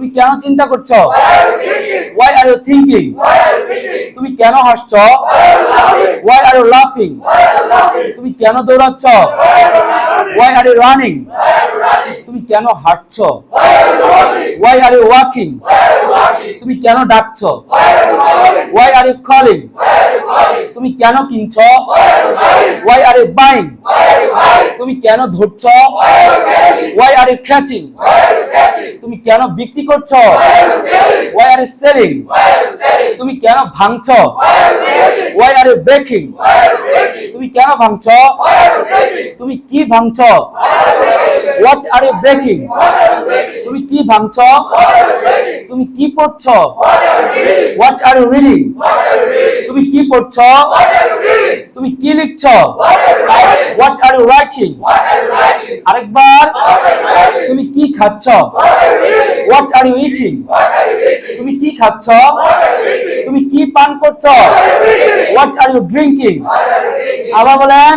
তুমি কেন চিন্তা করছো? Why are you thinking? তুমি কেন হাসছো? Why are you laughing? তুমি কেন দৌড়াচ্ছ? Why are you running? তুমি কেন হাঁটছো? Why are you walking? তুমি কেন ডাকছো? Why are you calling? তুমি কেন কিনছো? Why are you buying? তুমি কেন ধরছো? Why are you catching? তুমি কেন বিক্রি করছো? Why are you selling? তুমি কেন ভাঙছো? Why are you breaking? তুমি কেন ভাঙছো? তুমি কি ভাঙছো? What are you breaking? তুমি কি ভাঙছো? তুমি কি পড়ছো? What are you reading? তুমি কি পড়ছো? তুমি কি লিখছো? What are you writing? আরেকবার, তুমি কি খাচ্ছো? What are you eating? তুমি কি খাচ্ছো? তুমি কি পান করছো? What are you drinking? আবার বলেন,